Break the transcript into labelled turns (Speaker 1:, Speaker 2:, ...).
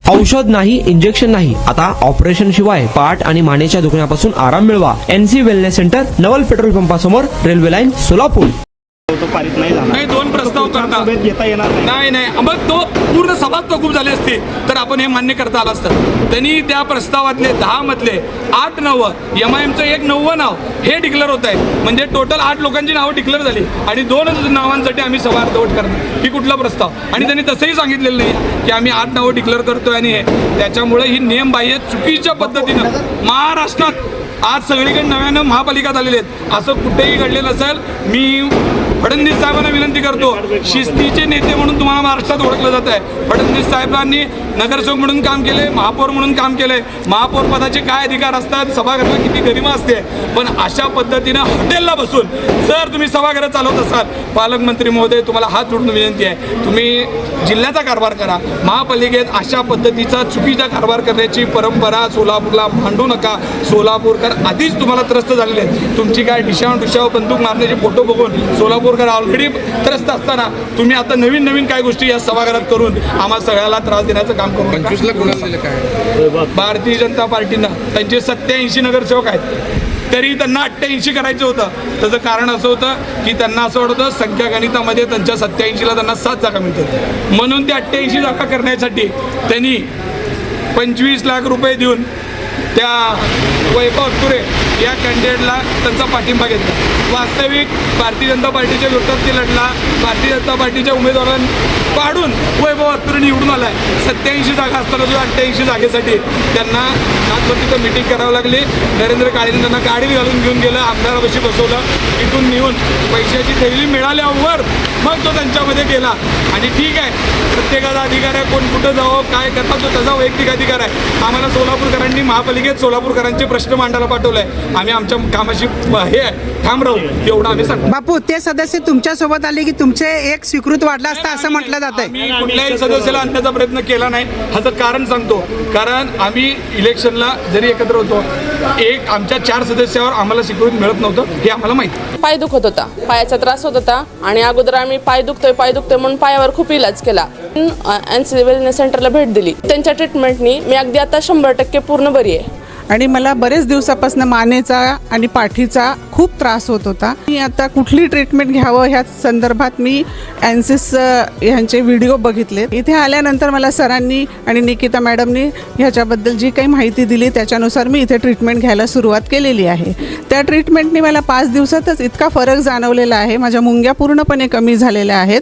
Speaker 1: औषध नाही, इंजेक्शन नाही, आता ऑपरेशन शिवाय पाठ आणि मानेच्या दुखण्यापासून आराम मिळवा. NC वेलनेस सेंटर, नवल पेट्रोल पंपासमोर, रेल्वे लाईन, सोलापूर.
Speaker 2: तो पारित नाही झाला.
Speaker 3: नाही, दोन प्रस्ताव करता
Speaker 2: घेता येणार
Speaker 3: नाही. मग तो पूर्ण सभा तहकूब झाली असती तर आपण हे मान्य करता आलं असतं. त्यांनी त्या प्रस्तावातले 10 मधले 8 नावं, MIMचं एक 9वं नाव हे डिक्लेअर होत आहे. म्हणजे टोटल 8 लोकांची नावं डिक्लेअर झाली आणि 2 नावांसाठी आम्ही सभा अर्धवट करणार. ही कुठला प्रस्ताव? आणि त्यांनी तसंही सांगितलेलं नाही की आम्ही 8 नावं डिक्लेअर करतोय. आणि हे त्याच्यामुळे ही नियमबाह्य चुकीच्या पद्धतीनं महाराष्ट्रात आज सगळीकडे नव्यानं महापालिका झालेले आहेत. असं कुठेही घडलेलं असेल. मी फडणवीस साहेबांना विनंती करतो, शिस्तीचे नेते म्हणून तुम्हाला महाराष्ट्रात ओळखलं जात आहे. फडणवीस साहेबांनी नगरसेवक म्हणून काम केले, महापौर म्हणून काम केले. महापौर पदाचे काय अधिकार असतात, सभागृहात किती गरिमा असते. पण अशा पद्धतीनं हॉटेलला बसून जर तुम्ही सभागृह चालवत असाल, पालकमंत्री महोदय तुम्हाला हात जोडून विनंती आहे, तुम्ही जिल्ह्याचा कारभार करा. महापालिकेत अशा पद्धतीचा चुकीचा कारभार करण्याची परंपरा सोलापूरला मांडू नका. सोलापूरकर आधीच तुम्हाला त्रस्त झालेले आहेत. तुमची काय डिशाव बंदूक मारण्याचे फोटो बघून सोलापूरकर ऑलरेडी त्रस्त असताना तुम्ही आता नवीन काय गोष्टी या सभागृहात करून आम्हाला सगळ्याला त्रास देण्याचं काम करू नका. भारतीय जनता पार्टीनं त्यांचे 87 नगरसेवक आहेत, तरी त्यांना 88 करायचं होतं. त्याचं कारण असं होतं की त्यांना असं वाटतं संख्या गणितामध्ये त्यांच्या 87ला त्यांना 7 जागा मिळतात. म्हणून त्या 88 जागा करण्यासाठी त्यांनी 25 लाख रुपये देऊन त्या वैभव तुरे या कॅन्डिडेटला त्यांचा पाठिंबा घेतला. वास्तविक भारतीय जनता पार्टीच्या विरोधात ते लढला. भारतीय जनता पार्टीच्या उमेदवारांना काढून वैभव तुरे निवडून आला आहे. 87 जागा असताना जो 88 जागेसाठी त्यांना नागपूर मिटिंग करावी लागली. नरेंद्र काळेंनी त्यांना गाडी घालून घेऊन गेलं, आमदारापाशी बसवलं, तिथून नेऊन पैशाची थैली मिळाल्यावर मग तो त्यांच्यामध्ये गेला. आणि ठीक आहे, प्रत्येकाचा अधिकार आहे, कोण कुठं जावं काय करतात तो त्याचा वैयक्तिक अधिकार आहे. आम्हाला सोलापूरकरांनी महापालिकेत सोलापूरकरांचे प्रश्न मांडायला पाठवलाय. आम्ही आमच्या कामाशी हे ठाम राहू एवढं आम्ही सांगतो.
Speaker 4: बापू, ते सदस्य तुमच्या सोबत आले की तुमचे एक स्वीकृत वाढला असता असं म्हटलं जात आहे.
Speaker 3: मी कुठल्याही सदस्याला आणण्याचा प्रयत्न केला नाही. ह्याचं कारण सांगतो. कारण आम्ही इलेक्शनला जरी एकत्र होतो, एक आमच्या 4 सदस्यावर आम्हाला स्वीकृत मिळत नव्हतं हे आम्हाला माहिती.
Speaker 5: पाय दुखत होता, पायाचा त्रास होत होता आणि अगोदर आम्ही पाय दुखतोय म्हणून पायावर खूप इलाज केला. NC वेलनेस सेंटरला भेट दिली. त्यांच्या ट्रीटमेंटनी मी अगदी आता 100% पूर्ण बरी आहे.
Speaker 4: आणि मला बरेच दिवसापासून मानेचा आणि पाठीचा खूप त्रास होत होता. मी आता कुठली ट्रीटमेंट घ्यावं ह्या संदर्भात मी NCS ह्यांचे व्हिडिओ बघितले. इथे आल्यानंतर मला सरांनी आणि निकिता मॅडमनी ह्याच्याबद्दल जी काही माहिती दिली त्याच्यानुसार मी इथे ट्रीटमेंट घ्यायला सुरुवात केलेली आहे. त्या ट्रीटमेंटनी मला 5 दिवसातच इतका फरक जाणवलेला आहे. माझ्या मुंग्या पूर्णपणे कमी झालेल्या आहेत.